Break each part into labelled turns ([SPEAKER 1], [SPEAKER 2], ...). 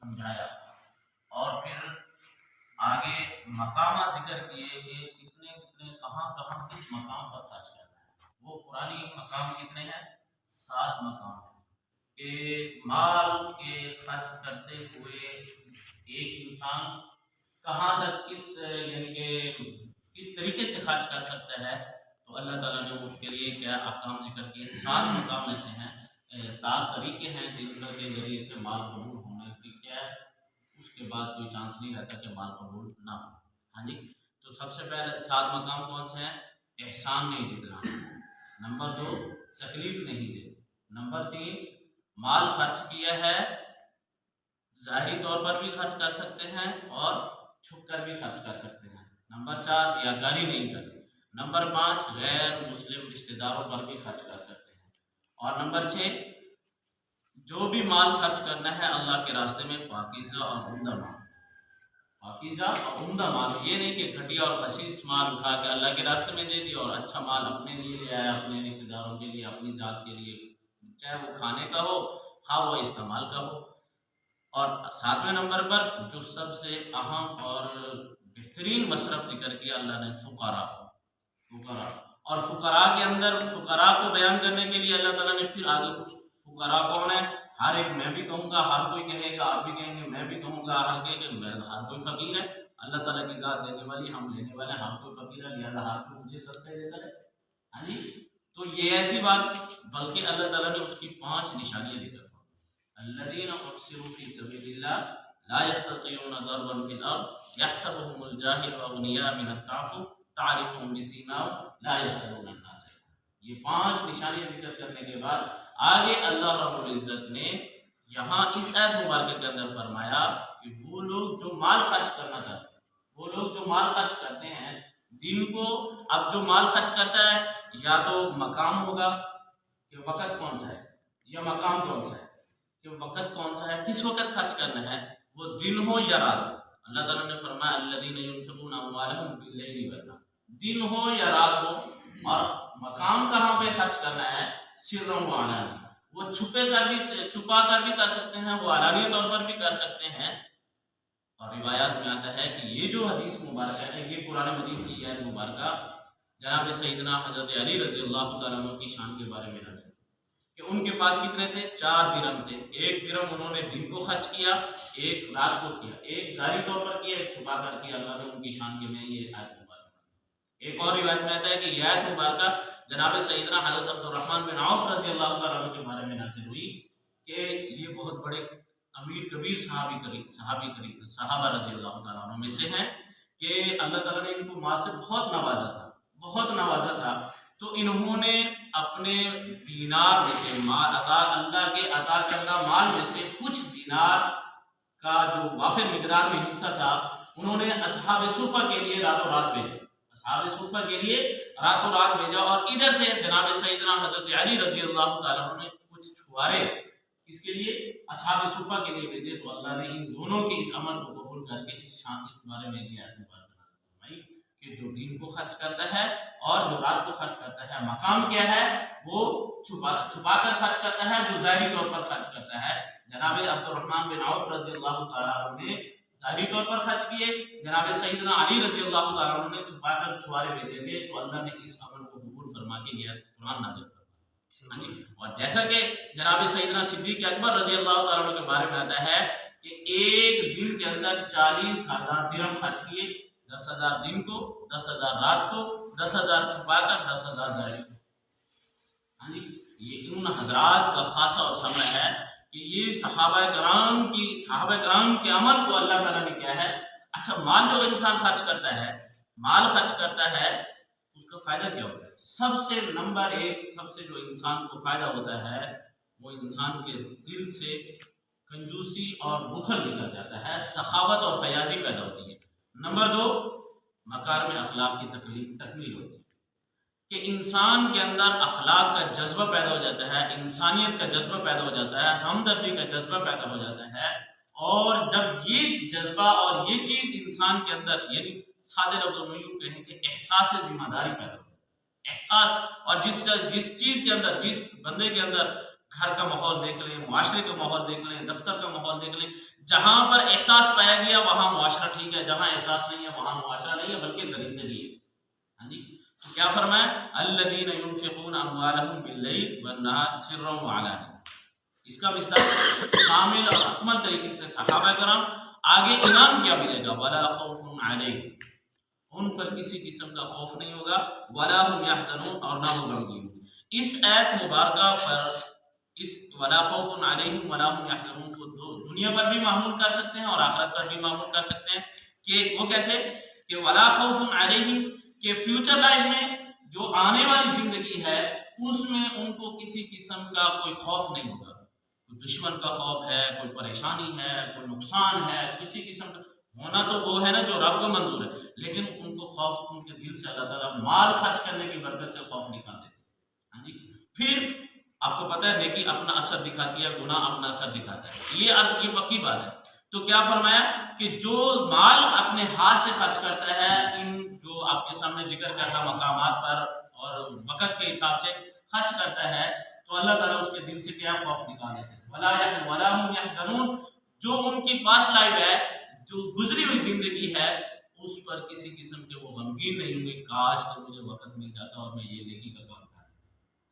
[SPEAKER 1] سمجھایا، اور پھر آگے مقامات ذکر کیے کہ کتنے کتنے کہاں کہاں کس مقام پر خرچ کرنا ہے۔ وہ قرآنی مقام کتنے ہیں؟ 7 مقام ہیں کہ مال کے خرچ کرتے ہوئے ایک انسان کہاں تک یعنی کہ کس طریقے سے خرچ کر سکتا ہے۔ تو اللہ تعالیٰ نے اس کے لیے کیا احکام ذکر کیے؟ 7 مقام ایسے ہیں، 7 طریقے ہیں جن کے ذریعے سے مال قبول ہونا کی کیا ہے، اس کے بعد کوئی چانس نہیں رہتا کہ مال قبول نہ ہو۔ ہاں جی، تو سب سے پہلے 7 مقام کون سے ہیں؟ احسان نہیں جتنا، نمبر 2 تکلیف نہیں دے، نمبر 3 مال خرچ کیا ہے ظاہری طور پر بھی خرچ کر سکتے ہیں اور چھپ کر بھی خرچ کر سکتے ہیں، نمبر 4 ریاکاری نہیں کرتے، نمبر 5 غیر مسلم رشتہ داروں پر بھی خرچ کر سکتے ہیں، اور نمبر 6 جو بھی مال خرچ کرنا ہے اللہ کے راستے میں پاکیزہ اور عمدہ مال، پاکیزہ اور عمدہ مال، یہ نہیں کہ گھٹیا اور خسیس مال اٹھا کے اللہ کے راستے میں دے دیا اور اچھا مال اپنے لیے لے آیا، اپنے رشتہ داروں کے لیے، اپنی ذات کے لیے، چاہے وہ کھانے کا ہو خواہ وہ استعمال کا ہو۔ اور 7ویں نمبر پر جو سب سے اہم اور بہترین مصرف ذکر کیا اللہ نے فقراء، اور فقراء کے اندر فقراء کو بیان کرنے کے لیے اللہ تعالیٰ نے پھر آگے کچھ فقراء کون ہے، ہر ایک میں بھی کہوں گا، ہر کوئی کہے گا، آپ بھی کہیں گے، میں بھی کہوں گا، ہر کوئی فقیر ہے، اللہ تعالیٰ کی ذات دینے والی، ہم لینے والے، ہر کوئی فقیر ہے، لہذا ہر کوئی مجھے صدقہ دیتا ہے۔ ہاں جی، تو یہ ایسی بات، بلکہ اللہ تعالیٰ نے اس کی 5 نشانیاں ذکر کی، الذین احصروا فی سبیل اللہ لا یستطیعون ضربا فی الارض یحسبهم الجاہل اغنیاء من التعفف تعرفهم بسیماہم لا یسألون الناس۔ یہ 5 نشانیاں ذکر کرنے کے بعد آگے اللہ رب العزت نے یہاں اس آیت مبارکہ کے اندر فرمایا کہ وہ لوگ جو مال خرچ کرنا چاہتے ہیں، وہ لوگ جو مال خرچ کرتے ہیں دن کو، اب جو مال خرچ کرتا ہے یا تو مقام ہوگا کہ وقت کون سا ہے، یا مقام کون سا ہے کہ وقت کون سا ہے، کس وقت خرچ کرنا ہے، وہ دن ہو یا رات ہو۔ اللہ تعالیٰ نے فرمایا الذین ينفقون اموالهم باللیل والنہار، دن ہو یا رات ہو، اور مقام کہاں پہ خرچ کرنا ہے، سرا وعلانیہ، وہ چھپا کر بھی کر سکتے ہیں، وہ علانیہ طور پر بھی کر سکتے ہیں۔ اور روایات میں آتا ہے کہ یہ جو حدیث مبارکہ ہے یہ قرآن مجید کی آیت مبارکہ جناب سیدنا حضرت علی رضی اللہ تعالیٰ عنہ کی شان کے بارے میں نازل کہ ان کے پاس کتنے تھے؟ 4 درہم تھے، 1 درہم انہوں نے دن کو خرچ کیا، 1 رات کو کیا، 1 ظاہری طور پر کیا، 1 چھپا کر کیا، اللہ نے ان کی شان کے میں یہ آیت مبارکہ۔ ایک اور روایت میں آتا ہے کہ یہ آیت مبارکہ جناب سیدنا حضرت عبد الرحمن بن عوف رضی اللہ تعالیٰ عنہ کے بارے میں نازل ہوئی کہ یہ بہت بڑے امیر کبیر صحابہ رضی اللہ تعالیٰ عنہ میں سے ہیں کہ اللہ تعالیٰ نے ان کو مال سے بہت نوازا تھا، تو انہوں نے اپنے دینار میں سے مال اللہ کے عطا کردہ مال میں سے کچھ دینار کا جو وافر مقدار میں حصہ تھا انہوں نے اصحاب صفہ کے لیے راتوں رات بھیجا، اور ادھر سے جناب سیدنا حضرت علی رضی اللہ تعالیٰ عنہ نے کچھ چھوارے اس کے لیے اصحاب صفہ کے لیے بھیجے، تو اللہ نے ان دونوں کے اس عمل کو قبول کر کے اس بارے میں یہ آیت مبارکہ فرمائی کہ جو دین کو خرچ کرتا ہے اور جو رات کو خرچ کرتا ہے، مقام کیا ہے، وہ چھپا کر خرچ کرتا ہے، جو ظاہری طور پر خرچ کرتا ہے۔ جناب عبد الرحمن بن عوف رضی اللہ تعالیٰ عنہ نے ظاہری طور پر خرچ کیے، جناب سیدنا علی رضی اللہ تعالیٰ عنہ نے چھپا کر چھوارے بھیجے تھے، تو اللہ نے اس عمل کو قبول فرما کے یہ قرآن نازل کر۔ اور جیسا کہ جناب سیدنا صدیق اکبر رضی اللہ تعالیٰ عنہ کے بارے میں آتا ہے کہ ایک دن کے اندر 40,000 درہم خرچ کیے، 10,000 دن کو، 10,000 رات کو، 10,000 چھپا کر، 10,000 ظاہری کو۔ ہاں جی، یہ ان حضرات کا خاصہ اور ثمرہ ہے کہ یہ صحابہ کرام کے عمل کو اللہ تعالیٰ نے کیا ہے۔ اچھا، مال جو انسان خرچ کرتا ہے اس کا فائدہ کیا ہوتا ہے؟ سب سے نمبر 1 سب سے جو انسان کو فائدہ ہوتا ہے وہ انسان کے دل سے کنجوسی اور بخل نکل جاتا ہے، سخاوت اور فیاضی پیدا ہوتی ہے۔ نمبر 2 مکارم اخلاق کی تکمیل ہوتی ہے کہ انسان کے اندر اخلاق کا جذبہ پیدا ہو جاتا ہے، انسانیت کا جذبہ پیدا ہو جاتا ہے، ہمدردی کا جذبہ پیدا ہو جاتا ہے، اور جب یہ جذبہ اور یہ چیز انسان کے اندر، یعنی سادے لفظوں میں یوں کہیں کہ احساس ذمہ داری پیدا ہوتا ہے، احساس، اور جس چیز کے اندر، جس بندے کے اندر گھر کا ماحول دیکھ لیں، معاشرے کا ماحول دیکھ لیں، دفتر کا ماحول دیکھ لیں، جہاں پر احساس پایا گیا وہاں معاشرہ ٹھیک ہے، جہاں احساس نہیں ہے وہاں معاشرہ نہیں ہے بلکہ درندگی ہے. ہاں جی، تو کیا فرمایا؟ الذین ينفقون اموالهم باللیل والنہار سرا وعلانیہ. اس کا مصداق کامل اور اکمل طریقے سے صحابہ کرام. آگے انعام کیا ملے گا؟ ولا خوف علیہم، ان پر کسی قسم کا خوف نہیں ہوگا، ولا هم يحزنون، اور نہ وہ غمگین ہوں. اس آیت مبارکہ پر اس ولا خوف علیہم ولا هم يحزنون کو دنیا پر بھی معمول کر سکتے ہیں اور آخرت پر بھی معمول کر سکتے ہیں. کہ وہ کیسے؟ کہ ولا خوف علیہم، کہ فیوچر لائف میں جو آنے والی زندگی ہے اس میں ان کو کسی قسم کا کوئی خوف نہیں ہوگا. کوئی دشمن کا خوف ہے، کوئی پریشانی ہے، کوئی نقصان ہے، کسی قسم کا ہونا تو وہ ہے نا جو رب کو منظور ہے، لیکن ان کو خوف ان کے دل سے اللہ تعالیٰ مال خرچ کرنے کی برکت سے خوف نکال دیتے. ہاں جی، پھر آپ کو پتہ ہے نیکی اپنا اثر دکھاتی ہے، گناہ اپنا اثر دکھاتا ہے، یہ پکی بات ہے. تو کیا فرمایا کہ جو مال اپنے ہاتھ سے خرچ کرتا ہے ان جو آپ کے سامنے ذکر کرتا مقامات پر اور وقت کے حساب سے خرچ کرتا ہے تو اللہ تعالیٰ اس کے دل سے کیا خوف نکال دیتے ہیں. ولا هم يحزنون، جو ان کی پاس لائف ہے، جو گزری ہوئی زندگی ہے، اس پر کسی قسم کے وہ غمگین نہیں ہوں گے. کاش کہ مجھے وقت مل جاتا اور میں یہ نیکی کا کام کرتا،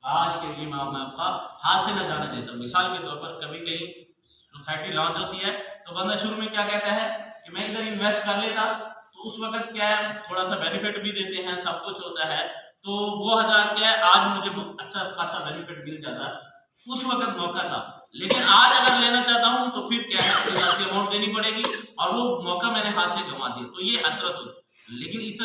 [SPEAKER 1] کاش کے لیے میں آپ کا ہاتھ سے نہ جانے دیتا. مثال کے طور پر کبھی کہیں سوسائٹی لانچ ہوتی ہے تو بندہ شروع میں کیا کہتا ہے کہ میں ادھر انویسٹ کر لیتا، تو اس وقت کیا ہے تھوڑا سا بینیفٹ بھی دیتے ہیں، سب کچھ ہوتا ہے، تو وہ حضرات کیا ہے آج مجھے اچھا خاصا بینیفٹ مل جاتا، اس وقت موقع تھا. لیکن آج اگر لینا چاہتا ہوں تو پھر کیا ہے اضافی اماؤنٹ دینی پڑے گی اور وہ موقع میں نے ہاتھ سے گنوا دیا، تو یہ حسرت ہوتی. لیکن اس